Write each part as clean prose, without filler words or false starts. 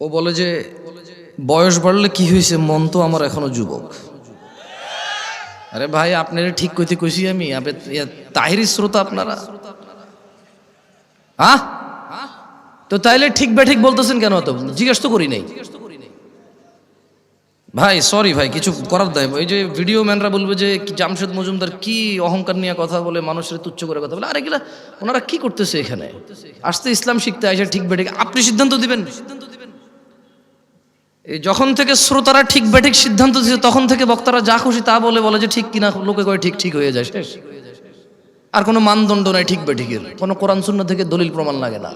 ও বলে যে বয়স বাড়লে কি হয়েছে, মন তো আমার এখনো যুবক। আরে ভাই, আপনারা ঠিক কইতে কইছি আমি, তাহিরি শ্রোতা আপনারা। হ্যাঁ, তো তাইলে ঠিক বেঠিক বলতেছেন কেন? তো জিজ্ঞেস তো করি নাই ভাই। সরি ভাই, কিছু করার দেয়। ওই যে ভিডিও ম্যানরা বলবে যে জামশেদ মজুমদার কি অহংকার নিয়ে কথা বলে, মানুষের তুচ্ছ করে কথা বলে। আরে এগুলা ওনারা কি করতেছে এখানে? আসতে ইসলাম শিখতে আসে, ঠিক বেঠিক আপনি সিদ্ধান্ত দিবেন। এই যখন থেকে শ্রোতারা ঠিক বেঠিক সিদ্ধান্ত দিচ্ছে, তখন থেকে বক্তারা যা খুশি তা বলে বলে যে ঠিক কিনা, লোকে কয় ঠিক ঠিক হয়ে যায়, শেষ। আর কোনো মানদণ্ড নাই ঠিক বেঠিকের, কোনো কোরআন সুন্নাহ থেকে দলিল প্রমাণ লাগে না।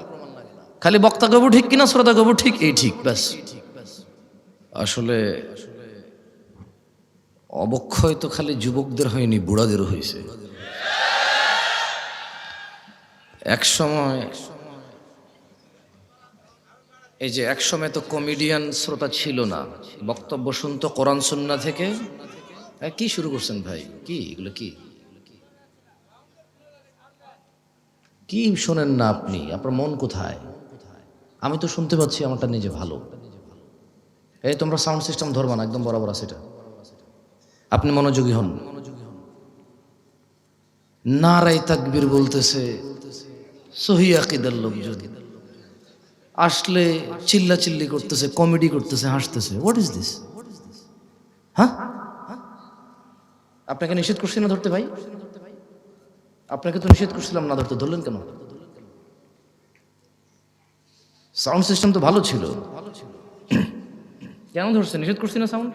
খালি বক্তা কবু ঠিক কিনা, শ্রোতা কবু ঠিক, এই ঠিক, ব্যাস। আসলে অবক্ষয় তো খালি যুবকদের হয়নি, বুড়াদেরও হয়েছে। এক সময় এই যে এক সময় তো কমেডিয়ান শ্রোতা ছিল না, বক্তব্য শুনতো কোরআন সুন্নাহ থেকে। কি শুরু করছেন ভাই? কি এগুলো? কি কি শোনেন না আপনি? আপনার মন কোথায়? আমি তো শুনতে পাচ্ছি, আমারটা নিজে ভালো। এই তোমরা সাউন্ড সিস্টেম ধরবা না, একদম বরাবর আছে এটা। আপনি মনোযোগী হন। নারায়ে তাকবীর বলতেছে সহি আকীদার লোকজন, আসলে চিল্লা চিল্লি করতেছে, কমেডি করতেছে, হাসতেছে। What is this? হ্যাঁ, আপনাকে নিষেধ করছি না ধরতে ভাই? আপনাকে তো নিষেধ করছিলাম না ধরতে, ধরলেন কেন? সাউন্ড সিস্টেম তো ভালো ছিল, কেন ধরছে? নিষেধ করছি না সাউন্ড?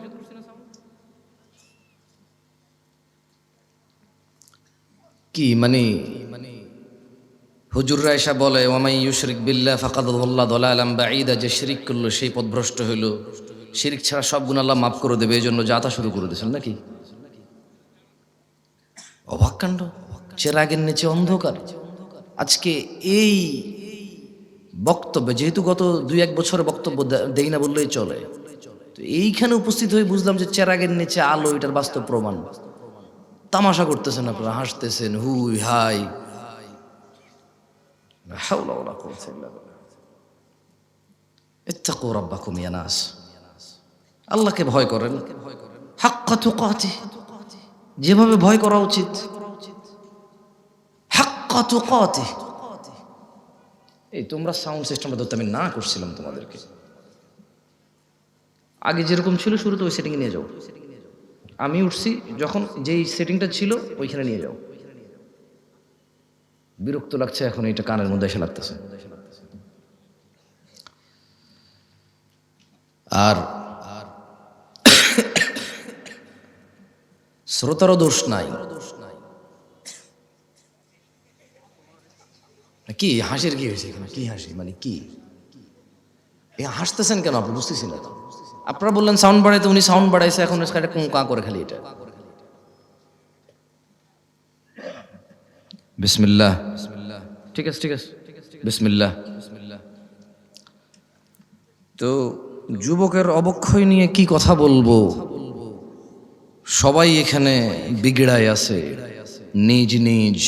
কি মানে হুজুররা এসা বলে ওয়ামাই ইউশরিক বিল্লাহ ফাকাদ দাল্লা দালালাম বাঈদা, যে শিরিক করলো সেই পথভ্রষ্ট হইল, শিরিক ছাড়া সব গুনাহ আল্লাহ মাফ করে দেবে, এই জন্য যাতা শুরু করে দিয়েছেন নাকি? অবাক কাণ্ড। চেরাগের নিচে অন্ধকার। আজকে এই বক্তব্যে, যেহেতু গত 2-1 বছরের বক্তব্য দেই না বললেই চলে, তো এইখানে উপস্থিত হয়ে বুঝলাম যে চেরাগের নিচে আলো, এটার বাস্তব প্রমাণ। তামাশা করতেছেন আপনারা, হাসতেছেন, হুই হাই। লা হাওলা ওয়ালা কুওয়াতা ইল্লা বিল্লাহ। ইত্তাকু রাব্বাকুম ইয়া নাস, আল্লাহকে ভয় করেন হাক্কা তুকাতিহ, যেভাবে ভয় করা উচিত, হাক্কা তুকাতিহ। এই তোমরা সাউন্ড সিস্টেমটা ধরতে আমি না করছিলাম তোমাদেরকে, আগে যেরকম ছিল শুরুতে ওই সেটিংয়ে নিয়ে যাও। আমি উঠছি যখন, যেই সেটিংটা ছিল ওইখানে নিয়ে যাও। বিরক্ত লাগছে এখন, এটা কানের মধ্যে এসে লাগতেছে। আর শ্রোতারও দোষ নাই। কি হাসির কি হয়েছে এখানে? কি হাসি মানে কি? এ হাসতেছেন কেন আপনি? বুঝতেছি না। আপনারা বললেন সাউন্ড বাড়াইতে, উনি সাউন্ড বাড়াইছে, এখন এটা কা করে খালি এটা। বিসমিল্লাহ। ঠিক আছে, ঠিক আছে, বিসমিল্লাহ। তো যুবকের অবক্ষয় নিয়ে কি কথা বলবো? সবাই এখানে বিগড়ায় আছে, নিজ নিজ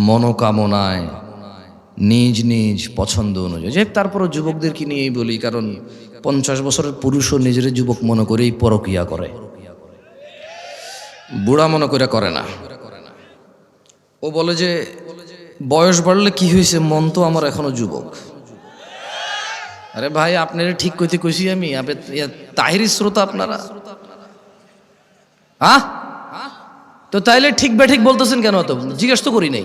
মনোকামনায়, নিজ নিজ পছন্দ অনুযায়ী। যে তারপরও যুবকদেরকে নিয়েই বলি, কারণ 50 বছরের পুরুষও নিজের যুবক মনে করেই পরকিয়া করে, বুড়া মনে করে না। ও বলে যে বয়স বাড়লে কি হয়েছে, মন তো আমার এখনো যুবক। আরে ভাই, আপনারা ঠিক কইতে কইছি আমি, তাহিরি শ্রোতা আপনারা। হ্যাঁ, তো তাইলে ঠিক বেঠিক বলতেছেন কেন? তো জিজ্ঞেস তো করি নাই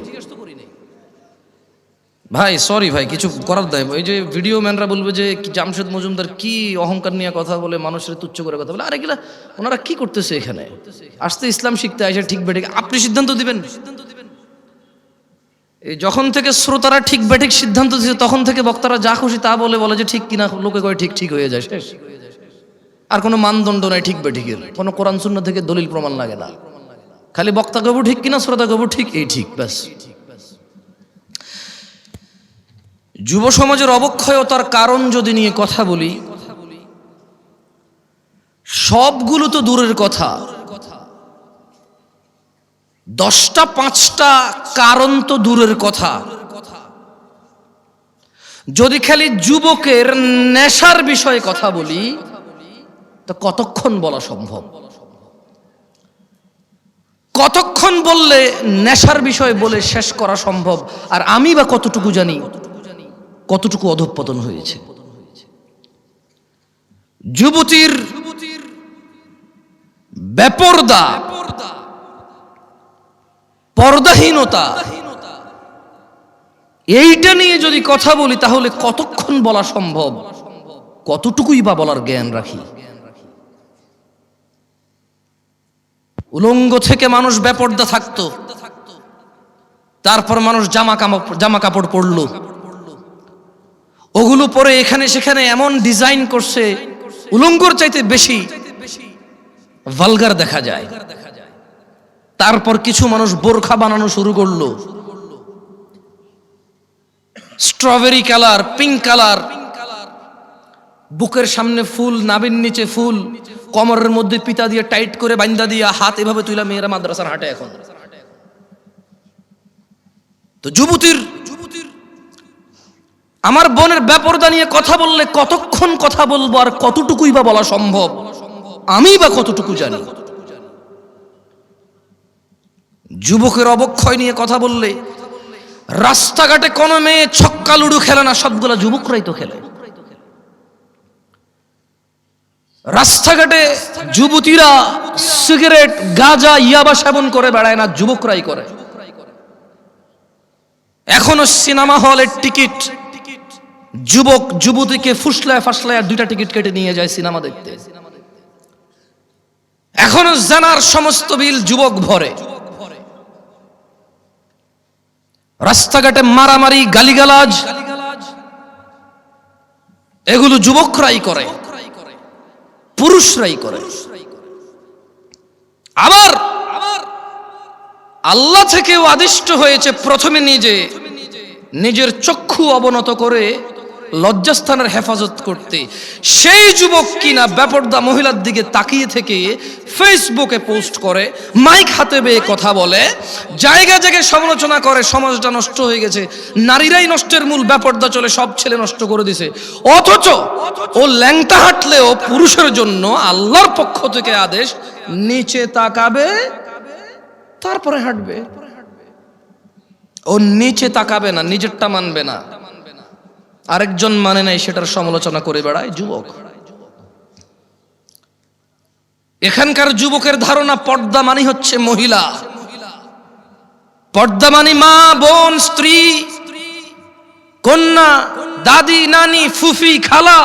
ভাই। সরি ভাই, কিছু করার দেয়। ওই যে ভিডিও ম্যানরা বলবে যে জামশেদ মজুমদার কি অহংকার নিয়ে কথা বলে, মানুষের তুচ্ছ করে কথা বলে। আরে এগুলা ওনারা কি করতেছে এখানে? আসতে ইসলাম শিখতে আসে, ঠিক বেঠিক আপনি সিদ্ধান্ত দিবেন। এই যখন থেকে শ্রোতারা ঠিক বেঠিক সিদ্ধান্ত দিচ্ছে, তখন থেকে বক্তারা যা খুশি তা বলে বলে যে ঠিক কিনা, লোকে কয় ঠিক ঠিক হয়ে যায়, শেষ। আর কোনো মানদণ্ড নাই ঠিক বেঠিকের, কোনো কোরআন সুন্নাহ থেকে দলিল প্রমাণ লাগে না। খালি বক্তা কবু ঠিক কিনা, শ্রোতা কবু ঠিক, এই ঠিক, ব্যাস। যুব সমাজের অবক্ষয়তার কারণ যদি নিয়ে কথা বলি, সবগুলো তো দূরের কথা, 10টা 5টা কারণ তো দূরের কথা। যদি খালি যুবকের নেশার বিষয়ে কথা বলি তো কতক্ষণ বলা সম্ভব? কতক্ষণ বললে নেশার বিষয় বলে শেষ করা সম্ভব? আর আমি বা কতটুকু জানি কতটুকু অধঃপতন হয়েছে। যুবতীর বেপরদা, পর্দাহীনতা, এইটা নিয়ে যদি কথা বলি তাহলে কতক্ষণ বলা সম্ভব? কতটুকুই বা বলার জ্ঞান রাখি? উলঙ্গ থেকে মানুষ বেপরদা থাকতো, তারপর মানুষ জামা কাপড় পরলো, ওগুলো পরে এখানে সেখানে এমন ডিজাইন করছে উলঙ্গর চাইতে বেশি ভালগার দেখা যায়। তারপর কিছু মানুষ বোরখা বানানো শুরু করলো, স্ট্রবেরি কালার, পিঙ্ক কালার, বুকের সামনে ফুল, নাভির নিচে ফুল, কোমরের মধ্যে পিতা দিয়ে টাইট করে বান্ধা দিয়া হাত এভাবে তুইলা মেয়েরা মাদ্রাসার হাঁটে। এখন তো যুবতীর, আমার বোনের বেপরদা নিয়ে কথা বললে কতক্ষণ কথা বলবো আর কতটুকুই বা বলা সম্ভব? আমি বা কতটুকু জানি? যুবকের অবক্ষয় নিয়ে কথা বললে রাস্তাঘাটে কোনো মেয়ে ছক্কা লুডু খেলে না, সবগুলা যুবকরাই তো খেলে। রাস্তাঘাটে যুবতীরা সিগারেট, গাঁজা, ইয়াবা সেবন করে বেড়ায় না, যুবকরাই করে। এখনো সিনেমা হলের টিকিট যুবক যুবতীকে ফুসলায় ফাসলায় 2টা টিকিট কেটে নিয়ে যায় সিনেমা দেখতে। এখনো জানার সমস্ত বিল যুবক ভরে। রাস্তাঘাটে মারামারি, গালিগালাজ, এগুলো যুবকরাই করে, পুরুষরাই করে। আবার আল্লাহ থেকেও আদিষ্ট হয়েছে প্রথমে নিজের চক্ষু অবনত করে লজ্জাস্থানের হেফাজত করতে। সেই যুবক কিনা বেপরদা মহিলার দিকে তাকিয়ে থেকে ফেসবুকে পোস্ট করে, মাইক হাতে বেয়ে কথা বলে, জায়গায় জায়গায় সমালোচনা করে, সমাজটা নষ্ট হয়ে গেছে, নারীরাই নষ্টের মূল, বেপরদা চলে, সব ছেলে নষ্ট করে দিছে। অথচ ও ল্যাংটা হাঁটলেও পুরুষের জন্য আল্লাহর পক্ষ থেকে আদেশ, নিচে তাকাবে তারপরে হাঁটবে। ও নিচে তাকাবে না, নিজেরটা মানবে না, আরেকজন মানে নাই, সেটার সমালোচনা করে বেড়ায় যুবক। এখানকার যুবকের ধারণা পর্দা মানে হচ্ছে মহিলা, পর্দা মানে মা, বোন, স্ত্রী, কন্যা, দাদি, নানি, ফুফি, খালা।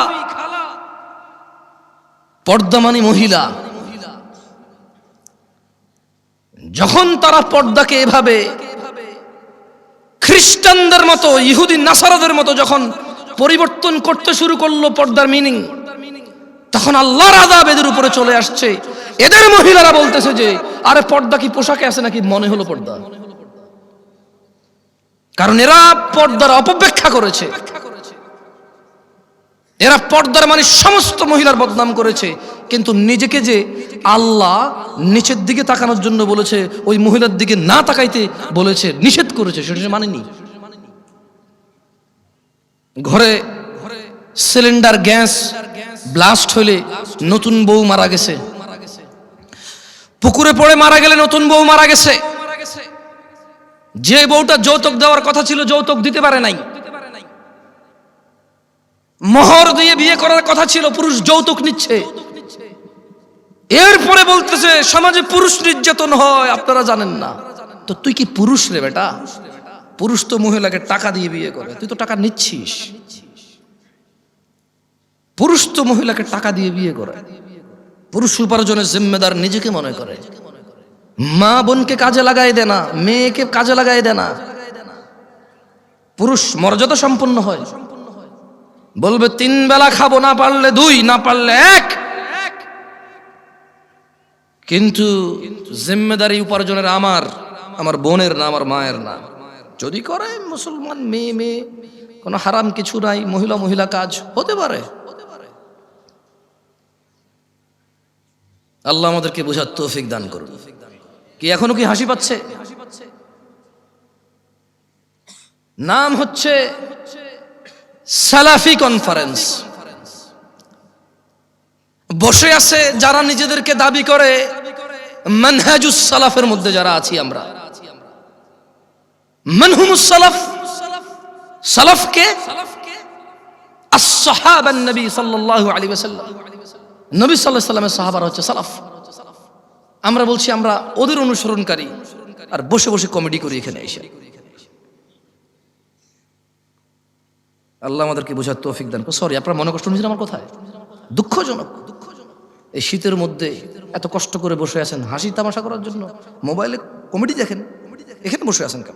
পর্দা মানে মহিলা। যখন তারা পর্দাকে এভাবে খ্রিস্টানদের মতো, ইহুদি নাসারাদের মতো যখন পরিবর্তন করতে শুরু করলো পর্দার মিনিং, তখন আল্লাহর আযাব এদের উপরে চলে আসছে। এদের মহিলারা বলতেছে যে আরে পর্দা কি পোশাকে আছে নাকি, মনে হলো পর্দা। কারণ এরা পর্দার অপব্যাখ্যা করেছে, এরা পর্দার মানে সমস্ত মহিলার বদনাম করেছে। কিন্তু নিজেকে যে আল্লাহ নিচের দিকে তাকানোর জন্য বলেছে, ওই মহিলার দিকে না তাকাইতে বলেছে, নিষেধ করেছে, সেটা মানেনি। ঘরে সিলিন্ডার গ্যাস ব্লাস্ট হলে নতুন বউ মারা গেছে, পুকুরে পড়ে মারা গেলে নতুন বউ মারা গেছে, যে বউটা যৌতুক দেওয়ার কথা ছিল যৌতুক দিতে পারে নাই, মোহর দিয়ে বিয়ে করার কথা ছিল, পুরুষ যৌতুক নিচ্ছে। এরপরে বলতেছে সমাজে পুরুষ নির্যাতন হয়, আপনারা জানেন না। তো তুই কি পুরুষ রে বেটা? পুরুষ তো মহিলাকে টাকা দিয়ে বিয়ে করে, তুই তো টাকা নিচ্ছিস। পুরুষ তো মহিলাকে টাকা দিয়ে বিয়ে করে, পুরুষ উপার্জনের জিম্মেদার নিজেকে মনে করে। মা বোনকে কাজে লাগাই দেয় না, মেয়েকে কাজে লাগাই দেয় না। পুরুষ মর্যাদা সম্পন্ন হয়, বলবে 3 বেলা খাবো, না পারলে 2, না পারলে 1। কিন্তু জিম্মেদারি উপার্জনের আমার বোনের না, আমার মায়ের না। যদি করে মুসলমান মেয়ে, কোনো হারাম কিছু নাই, মহিলা কাজ হতে পারে। আল্লাহ আমাদেরকে বোঝার তৌফিক দান করুন। কি এখনো কি হাসি পাচ্ছে? নাম হচ্ছে সালাফি কনফারেন্স বসে আছে যারা নিজেদেরকে দাবি করে মানহাজুস সালাফের মধ্যে যারা আছি আমরা। মানহুমুস সালাফ, সালাফকে আসহাবান নবী সাল্লাল্লাহু আলাইহি ওয়াসাল্লাম, নবী সাল্লাল্লাহু আলাইহি ওয়াসাল্লামের সাহাবারা হচ্ছে সালাফ। আমরা বলছি আমরা ওদের অনুসরণকারী, আর বসে বসে কমেডি করি এখানে এসে। আল্লাহ আমাদেরকে বোঝার তৌফিক দান করুন। সরি, আপনারা মনে কষ্ট নিয়েছেন আমার কথায়? দুঃখজনক। এই শীতের মধ্যে এত কষ্ট করে বসে আছেন হাসি তামাশা করার জন্য, মোবাইলে কমেডি দেখেন, এখানে বসে আছেন কেন?